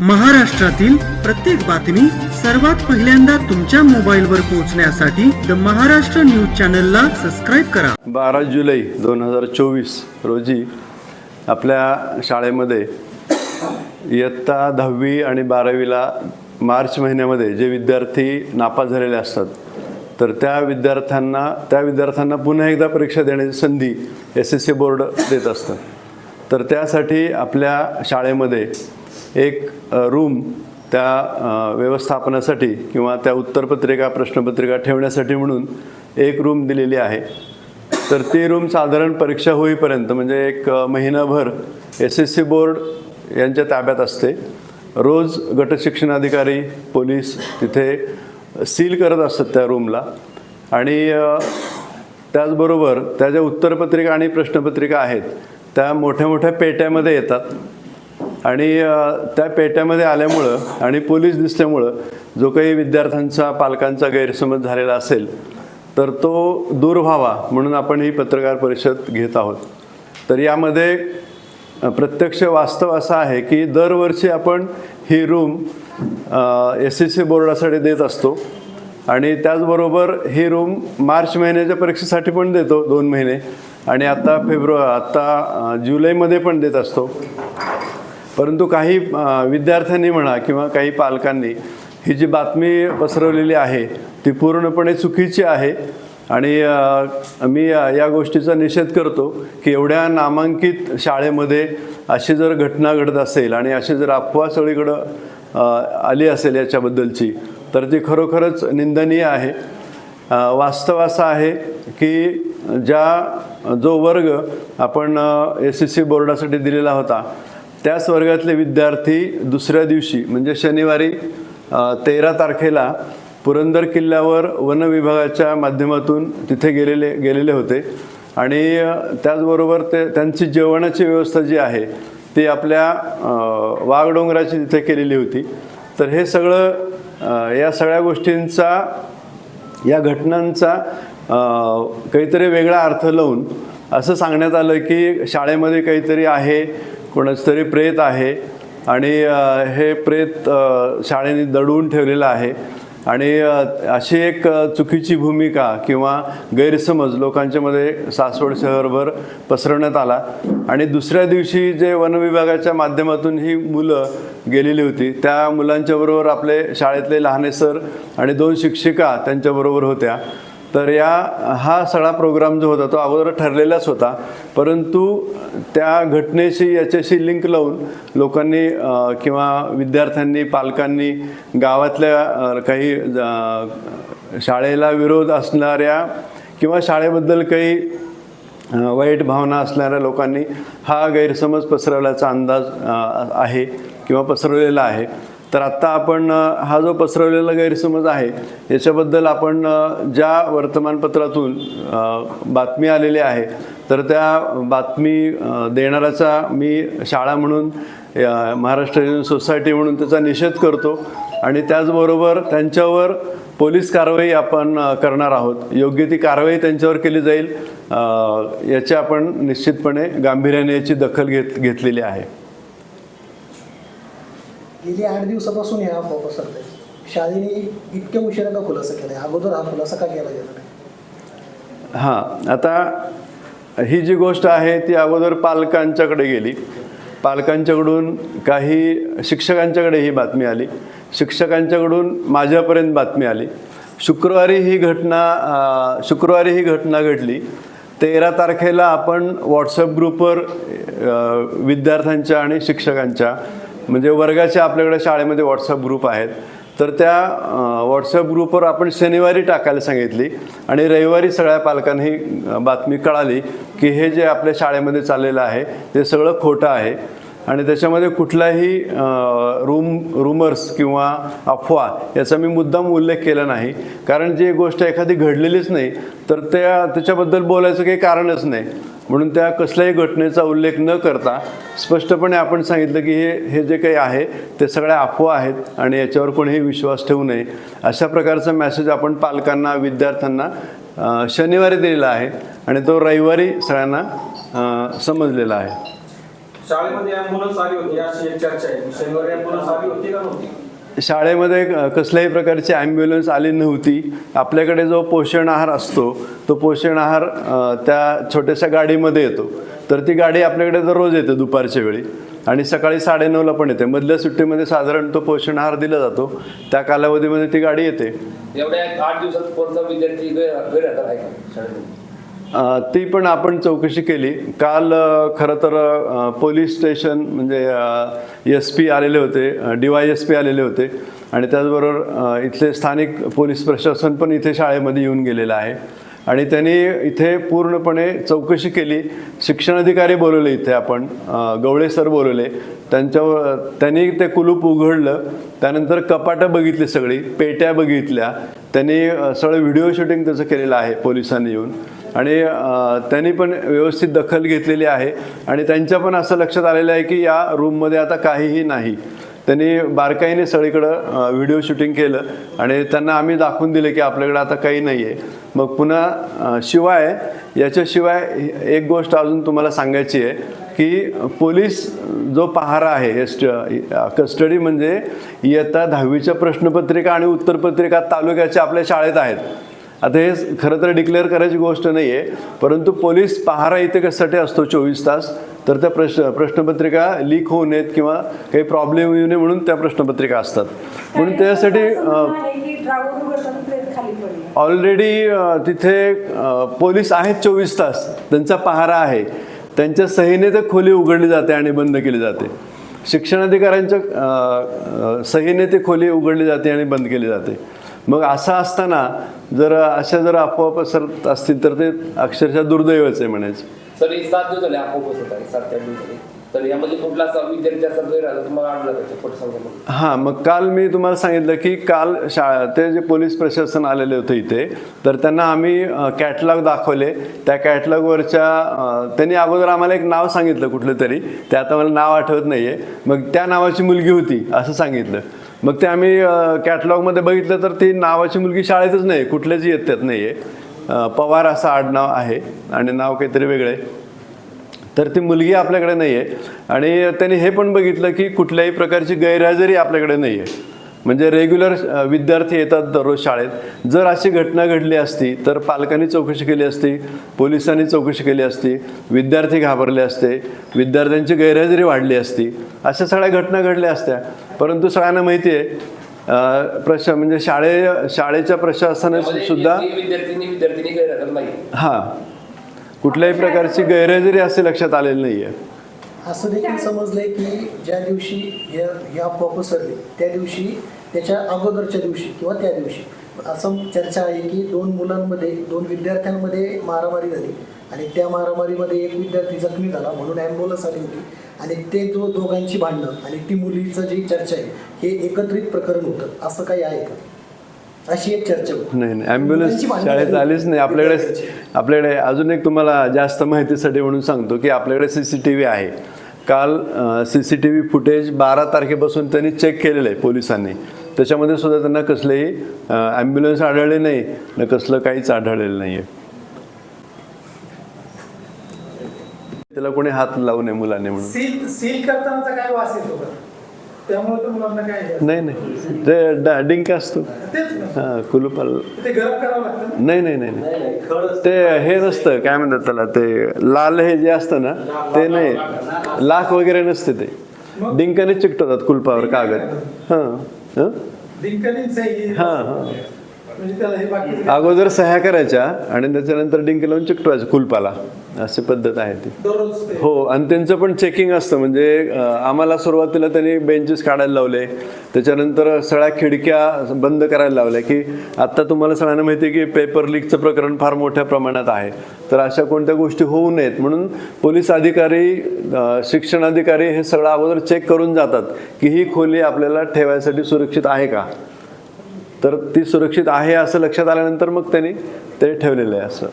महाराष्ट्रातील प्रत्येक बातमी सर्वात पहिल्यांदा तुमच्या मोबाईलवर पोहोचण्यासाठी द महाराष्ट्र न्यूज चॅनलला सबस्क्राईब करा। 12 जुलै 2024 रोजी आपल्या शाळेमध्ये इयत्ता 10वी आणि 12वीला मार्च महिन्यामध्ये जे विद्यार्थी नापास झालेले असतात तर त्या विद्यार्थ्यांना पुन्हा एकदा परीक्षा देण्याची संधी SSC बोर्ड देत असतं। तर त्यासाठी आपल्या शाळेमध्ये एक रूम त्या व्यवस्थापनासाठी किंवा त्या उत्तरपत्रिका प्रश्नपत्रिका ठेवण्यासाठी म्हणून एक रूम दिलेली आहे। तर ती रूम साधारण परीक्षा होईपर्यंत म्हणजे एक महिनाभर SSC बोर्ड यांच्या ताब्यात असते। रोज गटशिक्षणाधिकारी पोलीस तिथे सील करत असतात त्या रूमला आणि त्याचबरोबर त्या ज्या उत्तरपत्रिका आणि प्रश्नपत्रिका आहेत त्या मोठ्या मोठ्या पेट्यामध्ये येतात आणि त्या पेट्यामध्ये आल्यामुळं आणि पोलीस दिसल्यामुळं जो काही विद्यार्थ्यांचा पालकांचा गैरसमज झालेला असेल तर तो दूर व्हावा म्हणून आपण ही पत्रकार परिषद घेत आहोत। तर यामध्ये प्रत्यक्ष वास्तव असं आहे की दरवर्षी आपण ही रूम SSC बोर्डासाठी देत असतो आणि त्याचबरोबर ही रूम मार्च महिन्याच्या परीक्षेसाठी पण देतो 2 महिने आणि आता जुलैमध्ये पण देत असतो। परंतु काही विद्यार्थ्यांनी म्हणा किंवा काही पालकांनी ही जी बातमी पसरवलेली आहे ती पूर्णपणे चुकीची आहे आणि मी या गोष्टीचा निषेध करतो की एवढ्या नामांकित शाळेमध्ये अशी जर घटना घडत असेल आणि अशी जर अफवा सगळीकडं आली असेल याच्याबद्दलची तर ती खरोखरच निंदनीय आहे। वास्तव असं आहे की जो वर्ग आपण SSC बोर्डासाठी दिलेला होता त्याच वर्गातले विद्यार्थी दुसऱ्या दिवशी म्हणजे शनिवारी 13 तारखेला पुरंदर किल्ल्यावर वन विभागाच्या माध्यमातून तिथे गेलेले होते आणि त्याचबरोबर त्यांची जेवणाची व्यवस्था जी आहे ती आपल्या वाघडोंगराची तिथे केलेली होती। तर हे सगळं या सगळ्या गोष्टींचा या घटनांचा काहीतरी वेगळा अर्थ लावून असं सांगण्यात आलं की शाळेमध्ये काहीतरी आहे, कोणाचं तरी प्रेत आहे आणि हे प्रेत शाळेने दडवून ठेवलेलं आहे आणि अशी एक चुकीची भूमिका किंवा गैरसमज लोकांच्यामध्ये सासवड शहरभर पसरवण्यात आला आणि दुसऱ्या दिवशी जे वन विभागाच्या माध्यमातून ही मुलं गेलेली होती त्या मुलांच्याबरोबर आपले शाळेतले लहाने सर आणि 2 शिक्षिका त्यांच्याबरोबर होत्या। तर हा सगळा प्रोग्राम जो होता तो अगोदर ठरलेलाच होता, परंतु त्या घटनेशी याच्याशी लिंक लावून लोकांनी किंवा विद्यार्थ्यांनी पालकांनी गावातल्या काही शाळेला विरोध असणाऱ्या किंवा शाळेबद्दल काही वाईट भावना असणाऱ्या लोकांनी हा गैरसमज पसरवल्याचा अंदाज आहे किंवा पसरवलेला आहे। तर आत्ता आपण हा जो पसरवलेला गैरसमज आहे याच्याबद्दल आपण ज्या वर्तमानपत्रातून बातमी आलेली आहे तर त्या बातमी देणाऱ्याचा मी शाळा म्हणून महाराष्ट्र सोसायटी म्हणून त्याचा निषेध करतो आणि त्याचबरोबर त्यांच्यावर पोलीस कारवाई आपण करणार आहोत। योग्य ती कारवाई त्यांच्यावर केली जाईल याची आपण निश्चितपणे गांभीर्याने याची दखल घेतलेली आहे। गेली 8 दिवसापासून ह्या अफवा पसरते, शाळेने इतक्या उशिरा का खुलासा केला, अगोदर हा खुलासा का केला गेला नाही? हां, आता ही जी गोष्ट आहे ती अगोदर पालकांच्याकडे गेली, पालकांच्याकडून काही शिक्षकांच्याकडे ही बातमी आली, शिक्षकांच्याकडून माझ्यापर्यंत बातमी आली। शुक्रवारी ही घटना घडली। 13 तारखेला आपण WhatsApp ग्रुपवर विद्यार्थ्यांच्या आणि शिक्षकांच्या म्हणजे वर्गाच्या आपल्याकडे शाळेमध्ये WhatsApp ग्रुप आहेत तर त्या WhatsApp ग्रुपवर आपण शनिवारी टाकायला सांगितली आणि रविवारी सगळ्या पालकांना ही बातमी कळाली की हे जे आपल्या शाळेमध्ये चाललेलं आहे ते सगळं खोटं आहे आणि त्याच्यामध्ये कुठलाही रूमर्स किंवा अफवा याचा मी मुद्दाम उल्लेख केला नाही, कारण जी गोष्ट एखादी घडलेलीच नाही तर त्याच्याबद्दल बोलायचं काही कारणच नाही। म्हणून त्या कसल्याही घटनेचा उल्लेख न करता स्पष्टपणे आपण सांगितलं की हे जे काही आहे ते सगळ्या अफवा आहेत आणि याच्यावर कोणीही विश्वास ठेवू नये अशा प्रकारचा मेसेज आपण पालकांना विद्यार्थ्यांना शनिवारी दिलेला आहे आणि तो रविवारी सगळ्यांना समजलेला आहे। शाळेमध्ये ॲम्ब्युलन्स आली होती अशी एक चर्चा आहे. शनिवारी ॲम्ब्युलन्स आली होती का नव्हती? शाळेमध्ये कसल्याही प्रकारची ॲम्ब्युलन्स आली नव्हती. आपल्याकडे जो पोषण आहार असतो तो पोषण आहार त्या छोट्याशा गाडीमध्ये येतो. तर ती गाडी आपल्याकडे दररोज येते दुपारच्या वेळी आणि सकाळी 9:30ला पण येते. मधल्या सुट्टीमध्ये साधारण तो पोषण आहार दिला जातो. त्या कालावधीमध्ये ती गाडी येते. एवढ्या 8 दिवसात कोणता विद्यार्थी गैरहजर आहे का शाळेमध्ये? ती पण आपण चौकशी केली. काल खरं तर पोलीस स्टेशन म्हणजे SP आलेले होते, DYSP आलेले होते आणि त्याचबरोबर इथले स्थानिक पोलीस प्रशासन पण इथे शाळेमध्ये येऊन गेलेलं आहे आणि त्यांनी इथे पूर्णपणे चौकशी केली. शिक्षणाधिकारी बोलवले इथे आपण, गवळे सर बोलवले. त्यांनी ते कुलूप उघडलं. त्यानंतर कपाटं बघितली, सगळी पेट्या बघितल्या. त्यांनी सगळं व्हिडिओ शूटिंग त्याचं केलेलं आहे पोलिसांनी येऊन आणि त्यांनी पण व्यवस्थित दखल घेतलेली आहे आणि त्यांच्या पण असं लक्षात आलेलं आहे की या रूममध्ये आता काहीही नाही. त्यांनी बारकाईने सगळीकडं व्हिडिओ शूटिंग केलं आणि त्यांना आम्ही दाखवून दिले की आपल्याकडे आता काही नाही आहे. मग पुन्हा याच्याशिवाय एक गोष्ट अजून तुम्हाला सांगायची आहे की पोलीस जो पहारा आहे, कस्टडी म्हणजे इयत्ता 10वीच्या प्रश्नपत्रिका आणि उत्तरपत्रिका तालुक्याच्या आपल्या शाळेत आहेत. आता हे खरं तर डिक्लेअर करायची गोष्ट नाही आहे, परंतु पोलीस पहारा इथे कशासाठी असतो 24 तास, तर त्या प्रश्नपत्रिका लीक होऊ नयेत किंवा काही प्रॉब्लेम येऊ नये म्हणून त्या प्रश्नपत्रिका असतात. म्हणून त्यासाठी ऑलरेडी तिथे पोलीस आहेत 24 तास, त्यांचा पहारा आहे. त्यांच्या सहीने ते खोली उघडली जाते आणि बंद केली जाते. शिक्षणाधिकाऱ्यांच्या सहीने ती खोली उघडली जाते आणि बंद केली जाते. मग असं असताना जर अफवा पसरत असतील तर ते अक्षरशः दुर्दैवच आहे म्हणायचं. सर 7 दिवस झाले अफवा पसरत आहे, 7-8 दिवस झाले. तर यामध्ये कुठला विद्यार्थी असा गैरहजर तुम्हाला आढळला का? खोटं सांगा. हां, मग काल मी तुम्हाला सांगितलं की काल ते जे पोलीस प्रशासन आलेले होते इथे, तर त्यांना आम्ही कॅटलॉग दाखवले. त्या कॅटलॉगवरच्या त्यांनी अगोदर आम्हाला एक नाव सांगितलं कुठलं तरी, ते आता मला नाव आठवत नाही आहे. मग त्या नावाची मुलगी होती असं सांगितलं. मग ते आम्ही कॅटलॉगमध्ये बघितलं तर ती नावाची मुलगी शाळेतच नाही, कुठल्याच इयत्तेत नाही आहे. पवार असं आडनाव आहे आणि नाव काहीतरी वेगळं आहे. तर ती मुलगी आपल्याकडे नाही आहे आणि त्यांनी हे पण बघितलं की कुठल्याही प्रकारची गैरहजेरी आपल्याकडे नाही आहे. म्हणजे रेग्युलर विद्यार्थी येतात दररोज शाळेत. जर अशी घटना घडली असती तर पालकांनी चौकशी केली असती, पोलिसांनी चौकशी केली असती, विद्यार्थी घाबरले असते, विद्यार्थ्यांची गैरहजेरी वाढली असती, अशा सगळ्या घटना घडल्या असत्या. परंतु सगळ्यांना माहिती आहे म्हणजे शाळेच्या प्रशासनाने सुद्धा विद्यार्थी गैरहजर नाही. हां, कुठल्याही प्रकारची गैरहजेरी असे लक्षात आलेली नाही आहे. असं देखील समजलंय की ज्या दिवशी या अफवा पसरली त्या दिवशी, त्याच्या अगोदरच्या दिवशी किंवा त्या दिवशी असं चर्चा आहे की 2 विद्यार्थ्यांमध्ये मारामारी झाली आणि त्या मारामारीमध्ये एक विद्यार्थी जखमी झाला म्हणून ॲम्ब्युलन्स आली होती आणि ते दोघांची भांडणं आणि ती मुलीचं जी चर्चा आहे हे एकत्रित प्रकरण होतं. असं काही आहे का? अशी एक चर्चा होती. नाही, ॲम्ब्युलन्स शाळेत आलीच नाही. आपल्याकडे अजून एक तुम्हाला जास्त माहितीसाठी म्हणून सांगतो की आपल्याकडे CCTV आहे. काल CCTV फुटेज 12 तारखेपासून त्यांनी चेक केलेलं आहे पोलिसांनी. त्याच्यामध्ये सुद्धा त्यांना कसलेही ॲम्ब्युलन्स आढळले नाही ना कसलं काहीच आढळलेलं नाही आहे. त्याला कोणी हात लावू नये मुलांनी म्हणून. सील करतानाचा काय वास येतो का? त्यामुळे तर मुलांना काय नाही, ते डिंक असतो. हां, कुलूपाला ते गरम करावं लागतं. नाही, ते हे नसतं, काय म्हणतात त्याला, ते लाल हे जे असतं ना ते नाही, लाख वगैरे नसते, ते डिंकाने चिकटवतात कुलपावर कागद. हां, अगोदर सह्या करायच्या आणि त्याच्यानंतर डिंक लावून चिकटवायचं कुलपाला, अशी पद्धत आहे ती. हो, आणि त्यांचं पण चेकिंग असतं. म्हणजे आम्हाला सुरुवातीला त्यांनी बेंचेस काढायला लावले, त्याच्यानंतर सगळ्या खिडक्या बंद करायला लावल्या की आत्ता तुम्हाला सगळ्यांना माहिती आहे की पेपर लीकचं प्रकरण फार मोठ्या प्रमाणात आहे. तर अशा कोणत्या गोष्टी होऊ नयेत म्हणून पोलीस अधिकारी, शिक्षणाधिकारी हे सगळं अगोदर चेक करून जातात की ही खोली आपल्याला ठेवायसाठी सुरक्षित आहे का. तर ती सुरक्षित आहे असं लक्षात आल्यानंतर मग त्यांनी ते ठेवलेलं आहे असं.